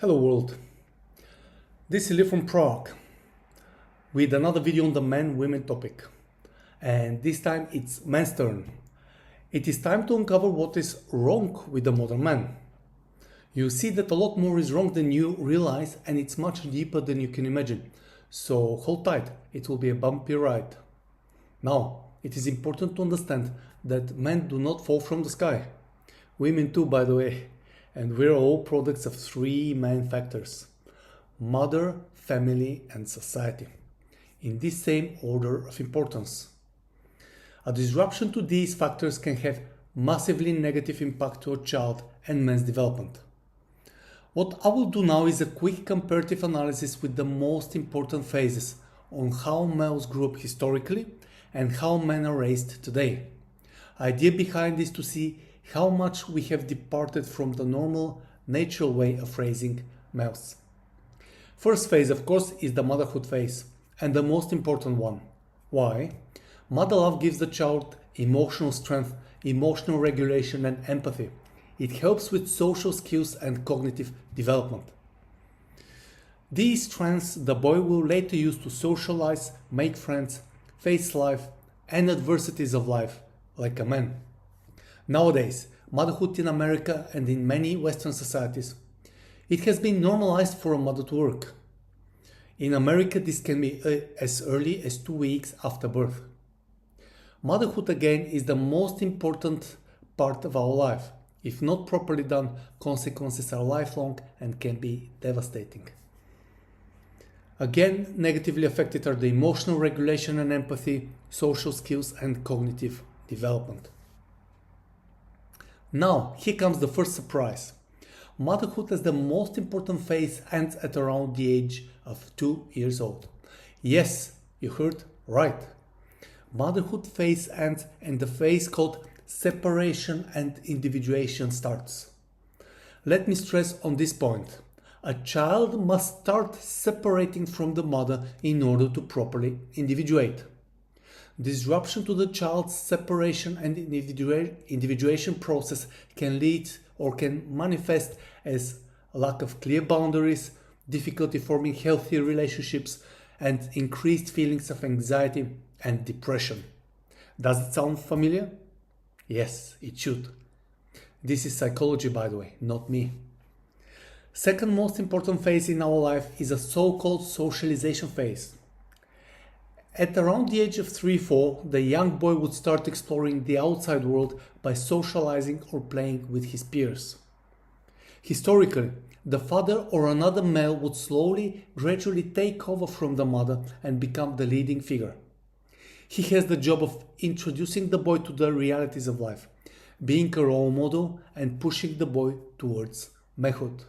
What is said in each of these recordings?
Hello world, this is Lee from Prague with another video on the man-women topic, and this time it's man's turn. It is time to uncover what is wrong with the modern man. You see that a lot more is wrong than you realize, and it's much deeper than you can imagine. So hold tight, it will be a bumpy ride. Now, it is important to understand that men do not fall from the sky. Women too, by the way. And we're all products of three main factors: mother, family, and society, in this same order of importance. A disruption to these factors can have massively negative impact to a child and man's development. What I will do now is a quick comparative analysis with the most important phases on how males grew up historically and how men are raised today. Idea behind this to see how much we have departed from the normal, natural way of raising males. First phase, of course, is the motherhood phase, and the most important one. Why? Mother love gives the child emotional strength, emotional regulation, and empathy. It helps with social skills and cognitive development. These strengths the boy will later use to socialize, make friends, face life and adversities of life like a man. Nowadays, motherhood in America and in many Western societies, it has been normalized for a mother to work. In America, this can be as early as 2 weeks after birth. Motherhood again is the most important part of our life. If not properly done, consequences are lifelong and can be devastating. Again, negatively affected are the emotional regulation and empathy, social skills and cognitive development. Now, here comes the first surprise. Motherhood as the most important phase ends at around the age of 2 years old. Yes, you heard right. Motherhood phase ends and the phase called separation and individuation starts. Let me stress on this point. A child must start separating from the mother in order to properly individuate. Disruption to the child's separation and individuation process can lead or can manifest as lack of clear boundaries, difficulty forming healthy relationships, and increased feelings of anxiety and depression. Does it sound familiar? Yes, it should. This is psychology, by the way, not me. Second most important phase in our life is a so-called socialization phase. At around the age of 3-4, the young boy would start exploring the outside world by socializing or playing with his peers. Historically, the father or another male would gradually take over from the mother and become the leading figure. He has the job of introducing the boy to the realities of life, being a role model and pushing the boy towards manhood.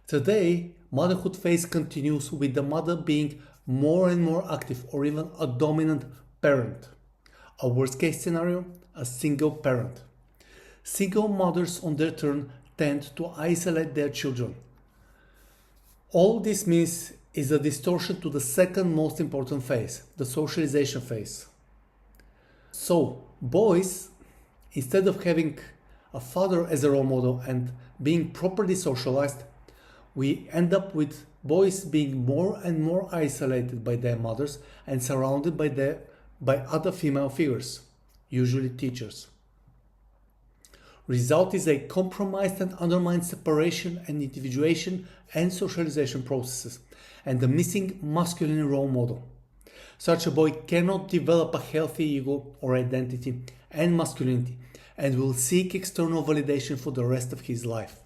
Today, motherhood phase continues with the mother being more and more active or even a dominant parent. A worst case scenario, a single parent. Single mothers on their turn tend to isolate their children. All this means is a distortion to the second most important phase, the socialization phase. So, boys, instead of having a father as a role model and being properly socialized, we end up with boys being more and more isolated by their mothers and surrounded by other female figures, usually teachers. Result is a compromised and undermined separation and individuation and socialization processes, and the missing masculine role model. Such a boy cannot develop a healthy ego or identity and masculinity and will seek external validation for the rest of his life.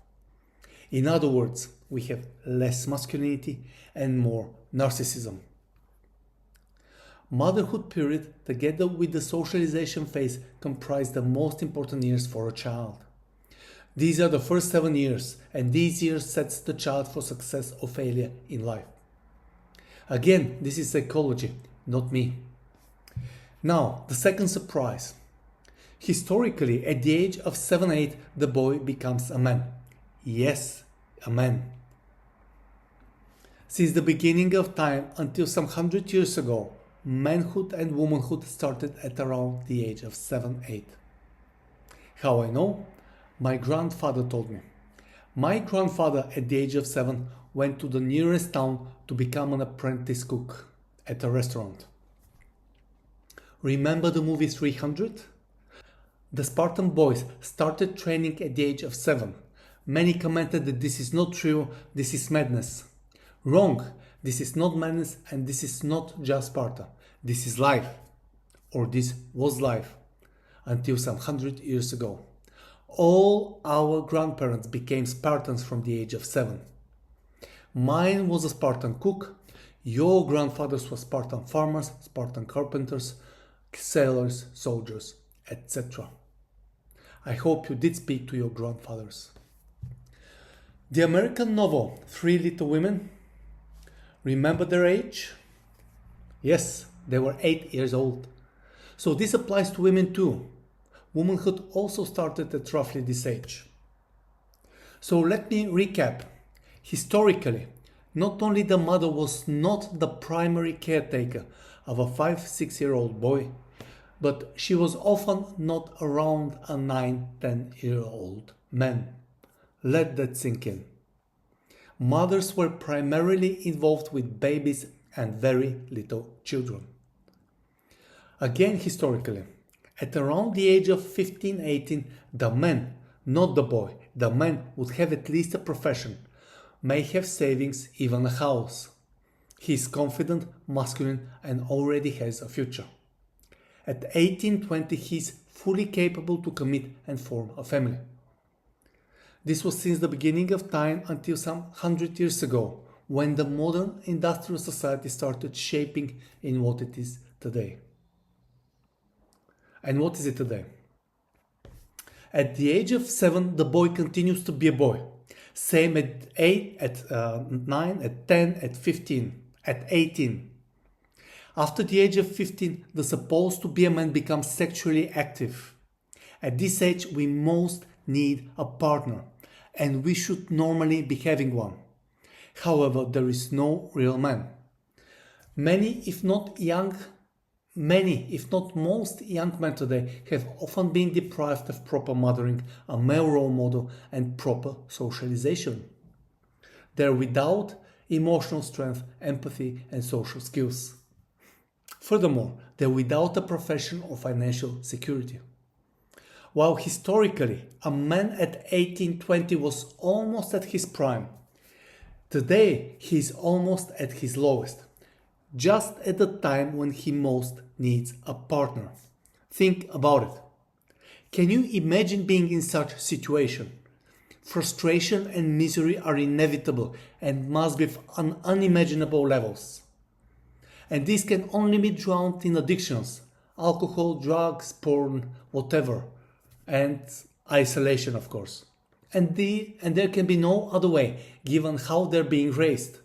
In other words, we have less masculinity and more narcissism. Motherhood period, together with the socialization phase, comprise the most important years for a child. These are the first 7 years, and these years sets the child for success or failure in life. Again, this is psychology, not me. Now, the second surprise. Historically, at the age of 7-8, the boy becomes a man. Yes, a man. Since the beginning of time until some 100 years ago, manhood and womanhood started at around the age of 7-8. How I know? My grandfather told me. My grandfather at the age of 7 went to the nearest town to become an apprentice cook at a restaurant. Remember the movie 300? The Spartan boys started training at the age of 7. Many commented that this is not true, this is madness. Wrong, this is not madness and this is not just Sparta. This is life, or this was life, until some 100 years ago. All our grandparents became Spartans from the age of 7. Mine was a Spartan cook, your grandfathers were Spartan farmers, Spartan carpenters, sailors, soldiers, etc. I hope you did speak to your grandfathers. The American novel Three Little Women, remember their age? Yes, they were 8 years old. So this applies to women too. Womanhood also started at roughly this age. So let me recap. Historically, not only the mother was not the primary caretaker of a 5-6-year-old boy, but she was often not around a 9-10-year-old man. Let that sink in. Mothers were primarily involved with babies and very little children. Again, historically, at around the age of 15-18, the man, not the boy, the man would have at least a profession, may have savings, even a house. He is confident, masculine, and already has a future. At 18-20, he is fully capable to commit and form a family. This was since the beginning of time until some 100 years ago, when the modern industrial society started shaping in what it is today. And what is it today? At the age of 7, the boy continues to be a boy. Same at 8, at 9, at 10, at 15, at 18. After the age of 15, the supposed to be a man becomes sexually active. At this age, we most need a partner, and we should normally be having one. However, there is no real man. Many, if not most young men today have often been deprived of proper mothering, a male role model, and proper socialization. They're without emotional strength, empathy, and social skills. Furthermore, they're without a profession or financial security. While historically, a man at 18-20 was almost at his prime, today he is almost at his lowest, just at the time when he most needs a partner. Think about it. Can you imagine being in such a situation? Frustration and misery are inevitable and must be on unimaginable levels. And this can only be drowned in addictions, alcohol, drugs, porn, whatever, and isolation, of course. And there can be no other way, given how they're being raised.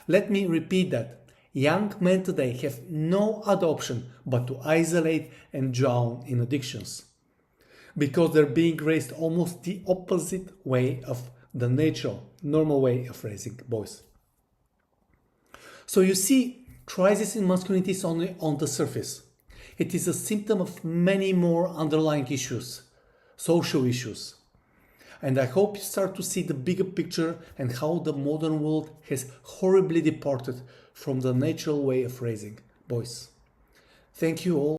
Let me repeat that. Young men today have no other option but to isolate and drown in addictions, because they're being raised almost the opposite way of the natural, normal way of raising boys. So you see, crisis in masculinity is only on the surface. It is a symptom of many more underlying issues, social issues. And I hope you start to see the bigger picture and how the modern world has horribly departed from the natural way of raising boys. Thank you all.